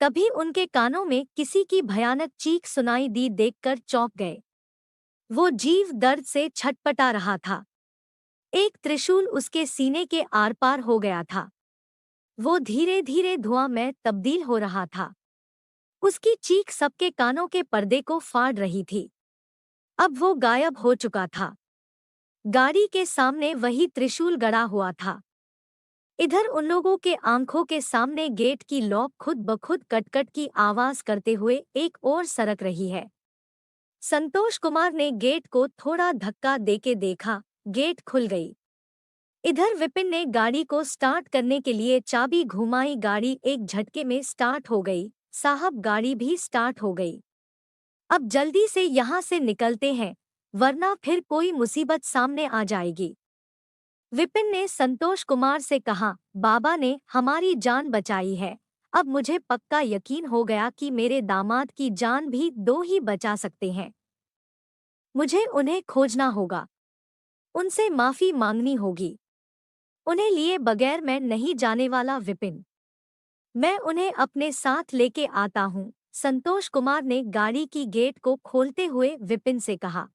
तभी उनके कानों में किसी की भयानक चीख सुनाई दी। देखकर चौंक गए। वो जीव दर्द से छटपटा रहा था। एक त्रिशूल उसके सीने के आर पार हो गया था। वो धीरे धीरे धुआं में तब्दील हो रहा था। उसकी चीख सबके कानों के पर्दे को फाड़ रही थी। अब वो गायब हो चुका था। गाड़ी के सामने वही त्रिशूल गड़ा हुआ था। इधर उन लोगों के आंखों के सामने गेट की लॉक खुद ब खुद कटकट की आवाज करते हुए एक ओर सरक रही है। संतोष कुमार ने गेट को थोड़ा धक्का देके देखा। गेट खुल गई। इधर विपिन ने गाड़ी को स्टार्ट करने के लिए चाबी घुमाई। गाड़ी एक झटके में स्टार्ट हो गई। साहब, गाड़ी भी स्टार्ट हो गई। अब जल्दी से यहाँ से निकलते हैं, वरना फिर कोई मुसीबत सामने आ जाएगी। विपिन ने संतोष कुमार से कहा, बाबा ने हमारी जान बचाई है। अब मुझे पक्का यकीन हो गया कि मेरे दामाद की जान भी दो ही बचा सकते हैं। मुझे उन्हें खोजना होगा, उनसे माफी मांगनी होगी। उन्हें लिए बगैर मैं नहीं जाने वाला विपिन। मैं उन्हें अपने साथ लेके आता हूँ। संतोष कुमार ने गाड़ी की गेट को खोलते हुए विपिन से कहा।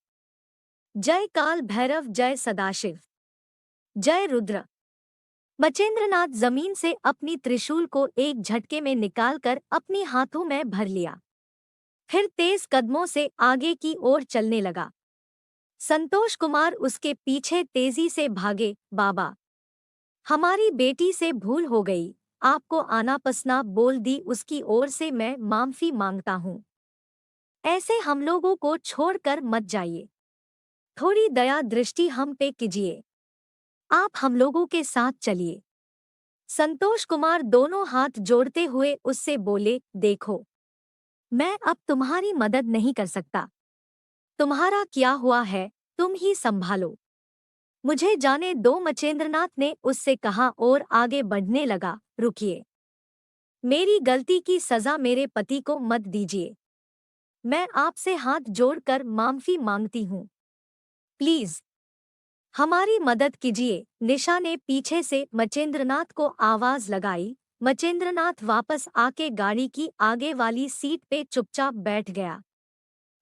जय काल भैरव, जय सदाशिव, जय रुद्र। मचेंद्रनाथ जमीन से अपनी त्रिशूल को एक झटके में निकालकर अपनी हाथों में भर लिया। फिर तेज कदमों से आगे की ओर चलने लगा। संतोष कुमार उसके पीछे तेजी से भागे। बाबा, हमारी बेटी से भूल हो गई, आपको आना पसना बोल दी, उसकी ओर से मैं माफी मांगता हूँ। ऐसे हम लोगों को छोड़कर मत जाइए। थोड़ी दया दृष्टि हम पे कीजिए। आप हम लोगों के साथ चलिए। संतोष कुमार दोनों हाथ जोड़ते हुए उससे बोले, देखो, मैं अब तुम्हारी मदद नहीं कर सकता। तुम्हारा किया हुआ है, तुम ही संभालो। मुझे जाने दो। मचेंद्रनाथ ने उससे कहा और आगे बढ़ने लगा। रुकिए, मेरी गलती की सजा मेरे पति को मत दीजिए। मैं आपसे हाथ जोड़कर माफी मांगती हूँ। प्लीज हमारी मदद कीजिए। निशा ने पीछे से मचेंद्रनाथ को आवाज लगाई। मचेंद्रनाथ वापस आके गाड़ी की आगे वाली सीट पे चुपचाप बैठ गया।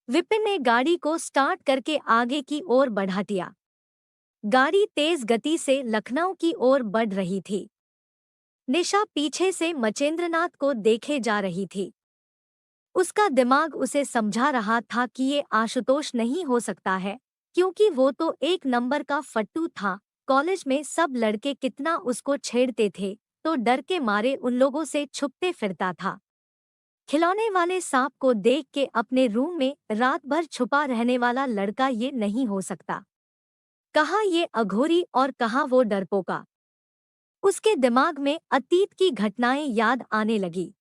विपिन ने गाड़ी को स्टार्ट करके आगे की ओर बढ़ा दिया। गाड़ी तेज गति से लखनऊ की ओर बढ़ रही थी। निशा पीछे से मचेंद्रनाथ को देखे जा रही थी। उसका दिमाग उसे समझा रहा था कि ये आशुतोष नहीं हो सकता है, क्योंकि वो तो एक नंबर का फट्टू था। कॉलेज में सब लड़के कितना उसको छेड़ते थे, तो डर के मारे उन लोगों से छुपते फिरता था। खिलौने वाले सांप को देख के अपने रूम में रात भर छुपा रहने वाला लड़का ये नहीं हो सकता। कहाँ ये अघोरी और कहाँ वो डरपोका। उसके दिमाग में अतीत की घटनाएं याद आने लगी।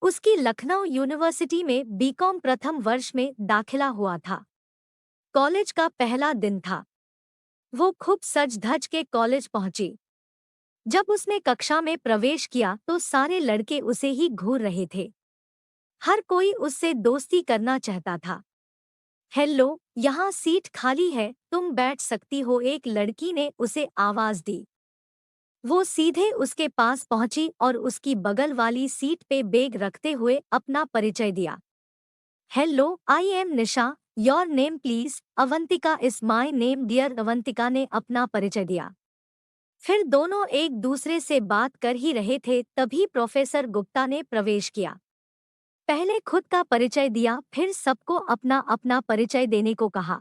उसकी लखनऊ यूनिवर्सिटी में बीकॉम प्रथम वर्ष में दाखिला हुआ था। कॉलेज का पहला दिन था। वो खूब सज धज के कॉलेज पहुंची। जब उसने कक्षा में प्रवेश किया तो सारे लड़के उसे ही घूर रहे थे। हर कोई उससे दोस्ती करना चाहता था। हेलो, यहाँ सीट खाली है, तुम बैठ सकती हो, एक लड़की ने उसे आवाज दी। वो सीधे उसके पास पहुंची और उसकी बगल वाली सीट पे बैग रखते हुए अपना परिचय दिया। Hello, I am Nisha, your name please. Avantika is my name dear. Avantika ने अपना परिचय दिया। फिर दोनों एक दूसरे से बात कर ही रहे थे, तभी प्रोफेसर गुप्ता ने प्रवेश किया। पहले खुद का परिचय दिया, फिर सबको अपना अपना परिचय देने को कहा।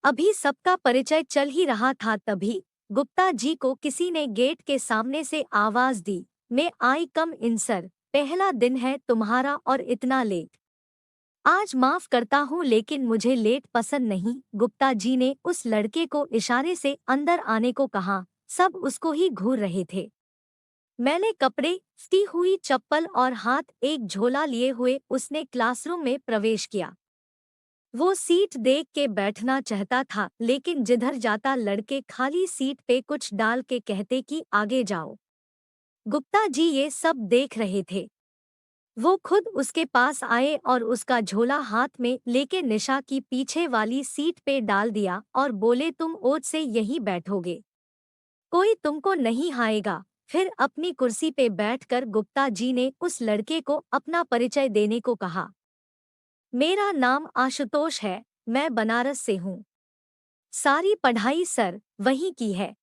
अभी सबका परिचय चल ही रहा था, तभी गुप्ता जी को किसी ने गेट के सामने से आवाज दी। मैं आई कम इन सर, पहला दिन है तुम्हारा और इतना लेट। आज माफ करता हूँ लेकिन मुझे लेट पसंद नहीं। गुप्ता जी ने उस लड़के को इशारे से अंदर आने को कहा। सब उसको ही घूर रहे थे। मैंने कपड़े, फटी हुई चप्पल और हाथ एक झोला लिए हुए उसने क्लासरूम में प्रवेश किया। वो सीट देख के बैठना चाहता था, लेकिन जिधर जाता लड़के खाली सीट पे कुछ डाल के कहते कि आगे जाओ। गुप्ता जी ये सब देख रहे थे। वो खुद उसके पास आए और उसका झोला हाथ में लेके निशा की पीछे वाली सीट पे डाल दिया और बोले, तुम ओज से यहीं बैठोगे, कोई तुमको नहीं हाएगा। फिर अपनी कुर्सी पे बैठकर गुप्ता जी ने उस लड़के को अपना परिचय देने को कहा। मेरा नाम आशुतोष है, मैं बनारस से हूँ। सारी पढ़ाई सर वहीं की है।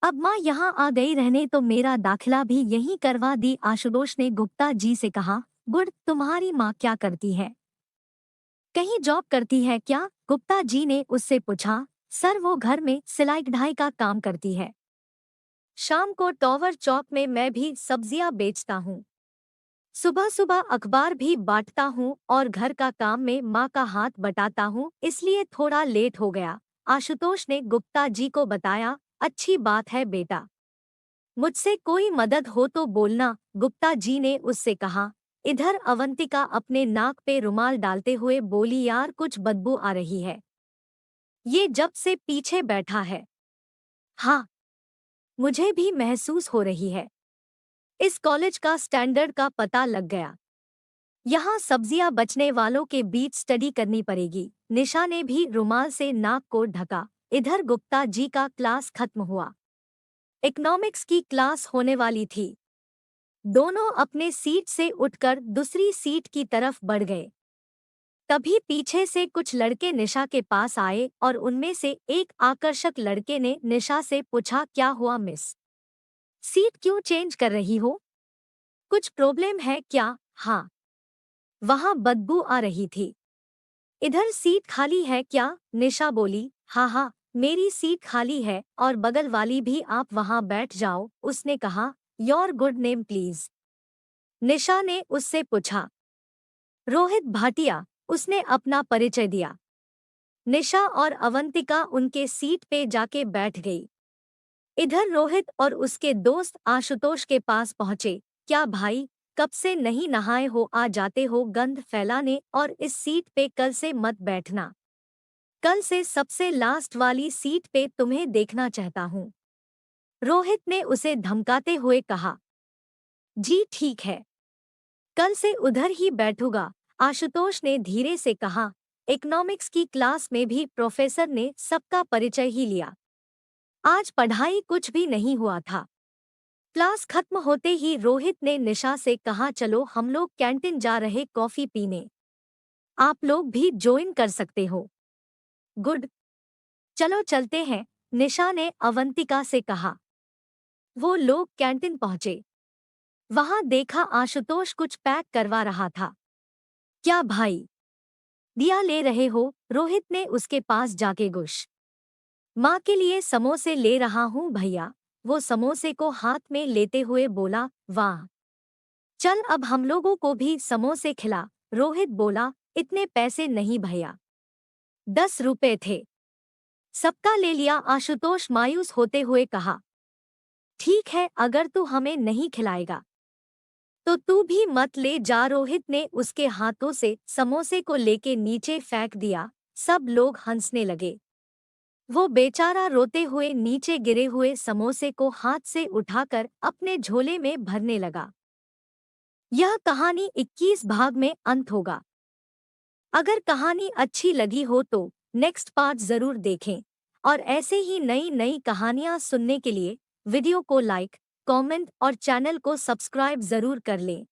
अब माँ यहाँ आ गई रहने तो मेरा दाखिला भी यहीं करवा दी। आशुतोष ने गुप्ता जी से कहा। गुड, तुम्हारी माँ क्या करती है? कहीं जॉब करती है क्या? गुप्ता जी ने उससे पूछा। सर वो घर में सिलाई कढ़ाई का काम करती है। शाम को टॉवर चौक में मैं भी सब्जियां बेचता हूँ। सुबह सुबह अखबार भी बांटता हूँ और घर का काम में माँ का हाथ बटाता हूँ, इसलिए थोड़ा लेट हो गया। आशुतोष ने गुप्ता जी को बताया। अच्छी बात है बेटा, मुझसे कोई मदद हो तो बोलना, गुप्ता जी ने उससे कहा। इधर अवंतिका अपने नाक पे रुमाल डालते हुए बोली। यार कुछ बदबू आ रही है, ये जब से पीछे बैठा है। हाँ, मुझे भी महसूस हो रही है। इस कॉलेज का स्टैंडर्ड का पता लग गया। यहाँ सब्जियां बचने वालों के बीच स्टडी करनी पड़ेगी। निशा ने भी रुमाल से नाक को ढका। इधर गुप्ता जी का क्लास खत्म हुआ। इकोनॉमिक्स की क्लास होने वाली थी। दोनों अपने सीट से उठकर दूसरी सीट की तरफ बढ़ गए। तभी पीछे से कुछ लड़के निशा के पास आए और उनमें से एक आकर्षक लड़के ने निशा से पूछा। क्या हुआ मिस, सीट क्यों चेंज कर रही हो? कुछ प्रॉब्लम है क्या? हाँ, वहाँ बदबू आ रही थी। इधर सीट खाली है क्या? निशा बोली। हाँ हाँ, मेरी सीट खाली है और बगल वाली भी, आप वहाँ बैठ जाओ, उसने कहा। योर गुड नेम प्लीज, निशा ने उससे पूछा। रोहित भाटिया, उसने अपना परिचय दिया। निशा और अवंतिका उनके सीट पे जाके बैठ गई। इधर रोहित और उसके दोस्त आशुतोष के पास पहुंचे। क्या भाई, कब से नहीं नहाए हो? आ जाते हो गंध फैलाने, और इस सीट पे कल से मत बैठना। कल से सबसे लास्ट वाली सीट पे तुम्हें देखना चाहता हूँ, रोहित ने उसे धमकाते हुए कहा। जी ठीक है, कल से उधर ही बैठूंगा, आशुतोष ने धीरे से कहा। इकोनॉमिक्स की क्लास में भी प्रोफेसर ने सबका परिचय ही लिया। आज पढ़ाई कुछ भी नहीं हुआ था। क्लास खत्म होते ही रोहित ने निशा से कहा। चलो हम लोग कैंटीन जा रहे कॉफी पीने, आप लोग भी ज्वाइन कर सकते हो। गुड, चलो चलते हैं, निशा ने अवंतिका से कहा। वो लोग कैंटीन पहुंचे। वहां देखा आशुतोष कुछ पैक करवा रहा था। क्या भाई, दिया ले रहे हो? रोहित ने उसके पास जाके गुश। माँ के लिए समोसे ले रहा हूँ भैया, वो समोसे को हाथ में लेते हुए बोला। वाह, चल अब हम लोगों को भी समोसे खिला, रोहित बोला। इतने पैसे नहीं भैया, 10 रुपए थे, सबका ले लिया, आशुतोष मायूस होते हुए कहा। ठीक है, अगर तू हमें नहीं खिलाएगा तो तू भी मत ले जा, रोहित ने उसके हाथों से समोसे को लेके नीचे फेंक दिया। सब लोग हंसने लगे। वो बेचारा रोते हुए नीचे गिरे हुए समोसे को हाथ से उठाकर अपने झोले में भरने लगा। यह कहानी 21 भाग में अंत होगा। अगर कहानी अच्छी लगी हो तो नेक्स्ट पार्ट जरूर देखें, और ऐसे ही नई नई कहानियां सुनने के लिए वीडियो को लाइक, कमेंट और चैनल को सब्सक्राइब जरूर कर लें।